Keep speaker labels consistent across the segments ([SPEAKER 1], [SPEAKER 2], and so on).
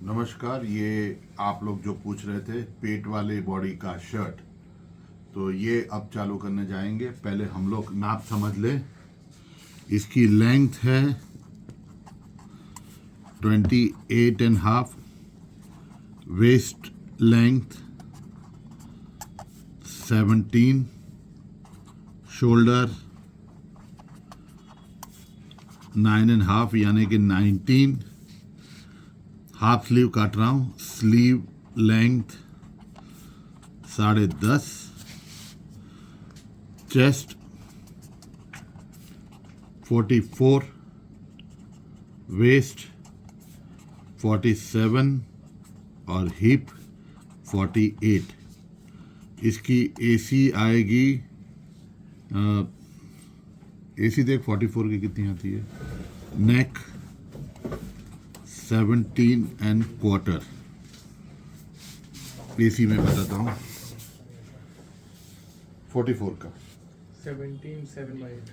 [SPEAKER 1] नमस्कार। ये आप लोग जो पूछ रहे थे पेट वाले बॉडी का शर्ट, तो ये अब चालू करने जाएंगे। पहले हम लोग नाप समझ लें। इसकी लेंथ है 28.5, वेस्ट लेंथ 17, शोल्डर 9.5 यानी कि 19, हाफ स्लीव काट रहा हूँ, स्लीव लेंथ 10.5, चेस्ट 44, वेस्ट 47 और हिप 48। इसकी एसी आएगी, एसी देख 44 की कितनी आती है। नेक 17.25। एसी में बताता हूँ 44 का
[SPEAKER 2] 17.7/8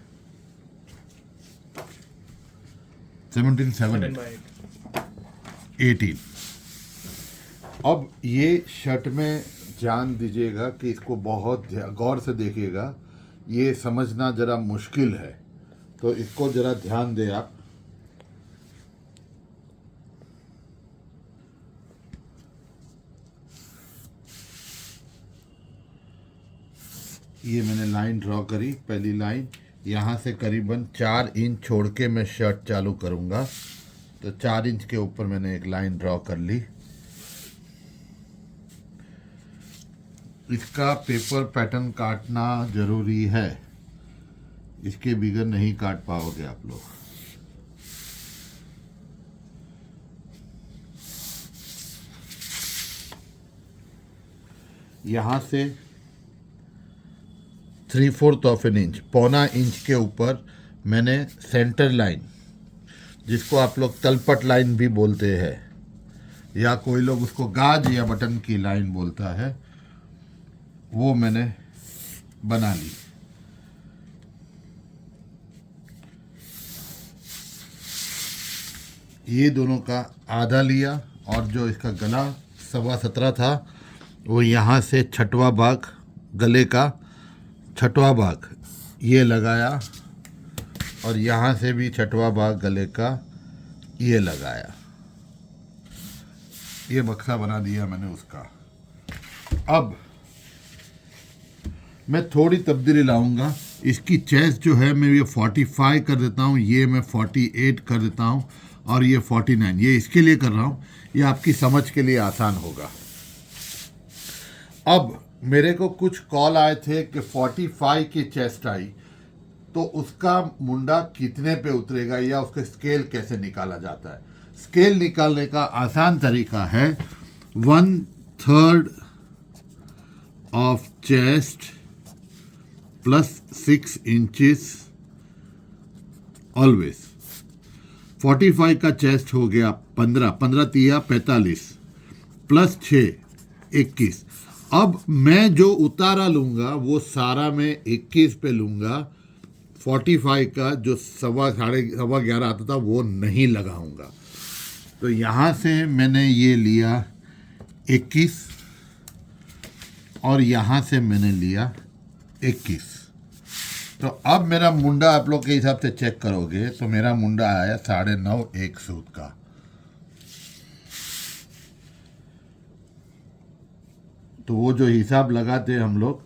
[SPEAKER 1] 18। अब ये शर्ट में ध्यान दीजिएगा कि इसको बहुत गौर से देखिएगा। ये समझना ज़रा मुश्किल है, तो इसको ज़रा ध्यान दें आप। ये मैंने लाइन ड्रॉ करी। पहली लाइन यहाँ से करीबन 4 इंच छोड़ के मैं शर्ट चालू करूँगा, तो 4 इंच के ऊपर मैंने एक लाइन ड्रॉ कर ली। इसका पेपर पैटर्न काटना ज़रूरी है, इसके बिगर नहीं काट पाओगे आप लोग। यहाँ से 3/4 इंच, पौना इंच के ऊपर मैंने सेंटर लाइन, जिसको आप लोग तलपट लाइन भी बोलते हैं, या कोई लोग उसको गाज या बटन की लाइन बोलता है, वो मैंने बना ली। ये दोनों का आधा लिया, और जो इसका गला 17.25 था, वो यहाँ से छठवा भाग, गले का छठवा भाग ये लगाया, और यहाँ से भी छठवा भाग गले का ये लगाया। ये बक्सा बना दिया मैंने उसका। अब मैं थोड़ी तब्दीली लाऊंगा। इसकी चेस्ट जो है मैं ये 45 कर देता हूँ, ये मैं 48 कर देता हूँ, और ये 49। ये इसके लिए कर रहा हूँ, ये आपकी समझ के लिए आसान होगा। अब मेरे को कुछ कॉल आए थे कि 45 की चेस्ट आई, तो उसका मुंडा कितने पे उतरेगा या उसका स्केल कैसे निकाला जाता है। स्केल निकालने का आसान तरीका है 1/3 of chest plus 6 inches always. 45 का चेस्ट हो गया 15 तिया 45 प्लस 6 21। अब मैं जो उतारा लूंगा वो सारा मैं 21 पे लूंगा। 45 का जो 11:15 आता था वो नहीं लगाऊंगा। तो यहाँ से मैंने ये लिया 21, और यहाँ से मैंने लिया 21। तो अब मेरा मुंडा आप लोग के हिसाब से चेक करोगे तो मेरा मुंडा आया 9.5 एक सूत का। तो वो जो हिसाब लगाते हैं हम लोग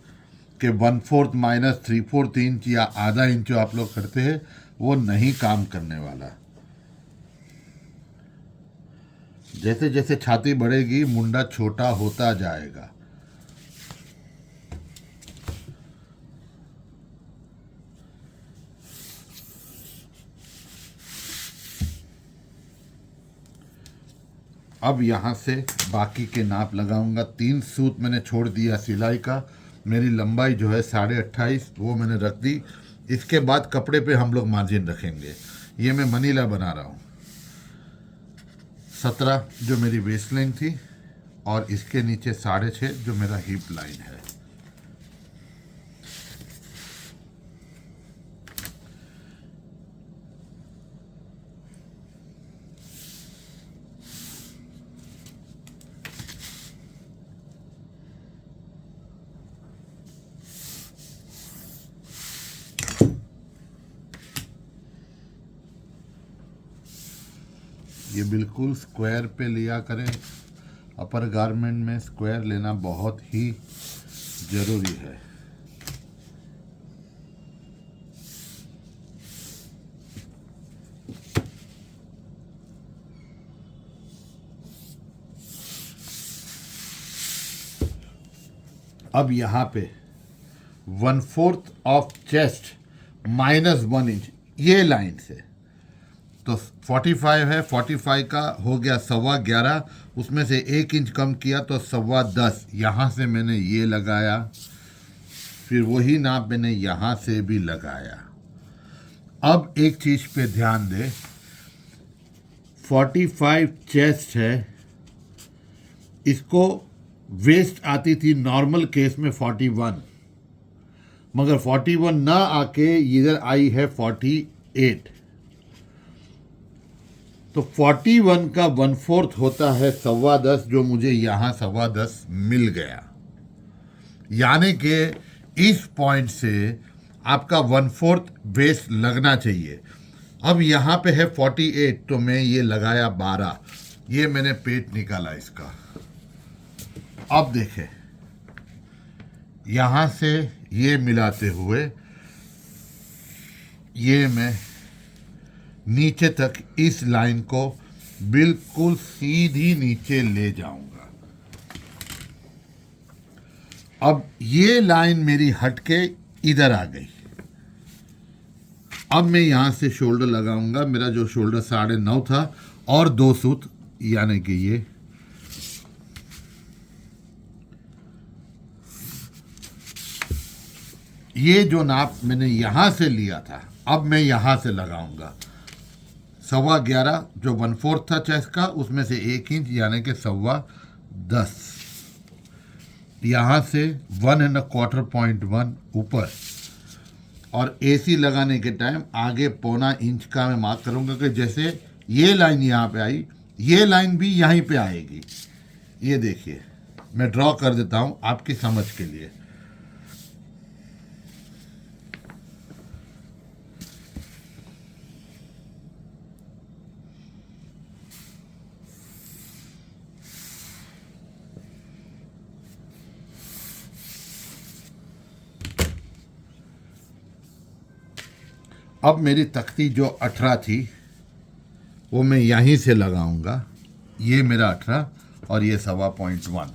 [SPEAKER 1] कि 1/4 माइनस 3/4 इंच या आधा इंच जो आप लोग करते हैं, वो नहीं काम करने वाला। जैसे जैसे छाती बढ़ेगी मुंडा छोटा होता जाएगा। अब यहाँ से बाकी के नाप लगाऊंगा। 3 सूत मैंने छोड़ दिया सिलाई का। मेरी लंबाई जो है 28.5 वो मैंने रख दी। इसके बाद कपड़े पे हम लोग मार्जिन रखेंगे। ये मैं मनीला बना रहा हूँ। 17 जो मेरी वेस्ट लाइन थी, और इसके नीचे 6.5 जो मेरा हिप लाइन है। ये बिल्कुल स्क्वायर पे लिया करें। अपर गारमेंट में स्क्वायर लेना बहुत ही ज़रूरी है। अब यहाँ पे 1/4 ऑफ चेस्ट -1 इंच ये लाइन से, तो 45 है, 45 का हो गया 11.25, उसमें से 1 इंच कम किया तो 10.25। यहाँ से मैंने ये लगाया, फिर वही नाप मैंने यहाँ से भी लगाया। अब एक चीज़ पे ध्यान दे, 45 चेस्ट है, इसको वेस्ट आती थी नॉर्मल केस में 41, मगर 41 ना आके इधर आई है 48। तो 41 का 1/4 होता है 10.25, जो मुझे यहाँ 10.25 मिल गया। यानी कि इस पॉइंट से आपका 1/4 वेस्ट लगना चाहिए। अब यहाँ पे है 48, तो मैं ये लगाया 12, ये मैंने पेट निकाला इसका। अब देखें, यहाँ से ये मिलाते हुए ये मैं नीचे तक इस लाइन को बिल्कुल सीधी नीचे ले जाऊंगा। अब ये लाइन मेरी हटके इधर आ गई। अब मैं यहाँ से शोल्डर लगाऊंगा। मेरा जो शोल्डर 9.5 था और 2 सूत, यानी कि ये जो नाप मैंने यहाँ से लिया था, अब मैं यहाँ से लगाऊंगा 11.25, जो 1/4 था चेस्ट का, उसमें से 1 इंच यानी कि 10.25। यहाँ से 1.25 ऊपर, और एसी लगाने के टाइम आगे 0.25 इंच का मैं मार्क करूँगा कि जैसे ये लाइन यहाँ पे आई, ये लाइन भी यहीं पे आएगी। ये देखिए, मैं ड्रॉ कर देता हूँ आपकी समझ के लिए। अब मेरी तख्ती जो 18 थी वो मैं यहीं से लगाऊंगा। ये मेरा 18 और ये 1.25।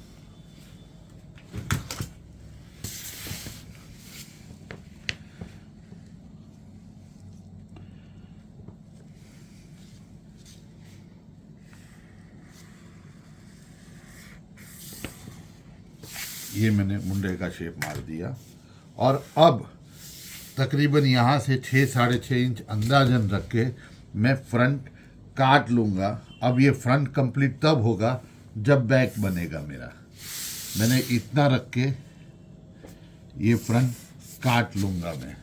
[SPEAKER 1] ये मैंने मुंडे का शेप मार दिया। और अब तकरीबन यहाँ से 6-6.5 इंच अंदाजन रख के मैं फ्रंट काट लूँगा। अब ये फ्रंट कंप्लीट तब होगा जब बैक बनेगा मेरा। मैंने इतना रख के ये फ्रंट काट लूँगा मैं।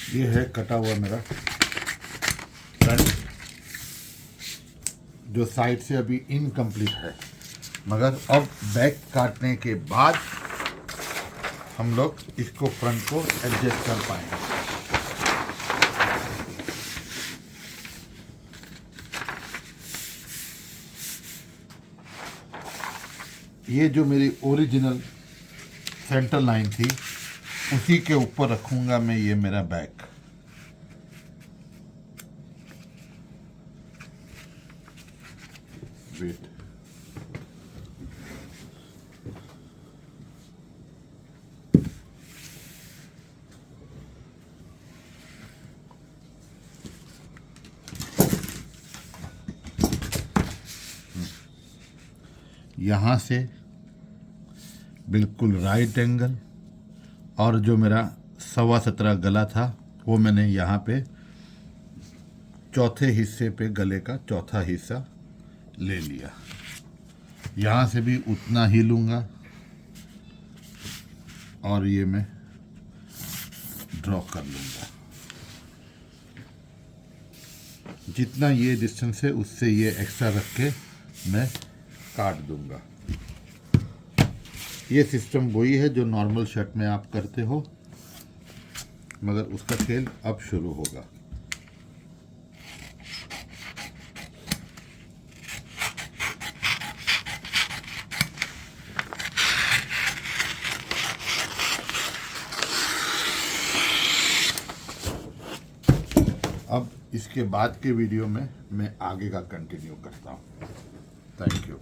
[SPEAKER 1] ये है कटा हुआ मेरा फ्रंट, जो साइड से अभी इनकम्प्लीट है, मगर अब बैक काटने के बाद हम लोग इसको फ्रंट को एडजस्ट कर पाएंगे। ये जो मेरी ओरिजिनल सेंटर लाइन थी उसी के ऊपर रखूंगा मैं ये मेरा बैक। वेट यहाँ से बिल्कुल राइट एंगल, और जो मेरा 17.25 गला था वो मैंने यहाँ पे चौथे हिस्से पे गले का चौथा हिस्सा ले लिया। यहाँ से भी उतना ही लूँगा और ये मैं ड्रॉ कर लूँगा। जितना ये डिस्टेंस है उससे ये एक्स्ट्रा रख के मैं काट दूँगा। ये सिस्टम वही है जो नॉर्मल शर्ट में आप करते हो, मगर उसका खेल अब शुरू होगा। अब इसके बाद के वीडियो में मैं आगे का कंटिन्यू करता हूँ। Thank you.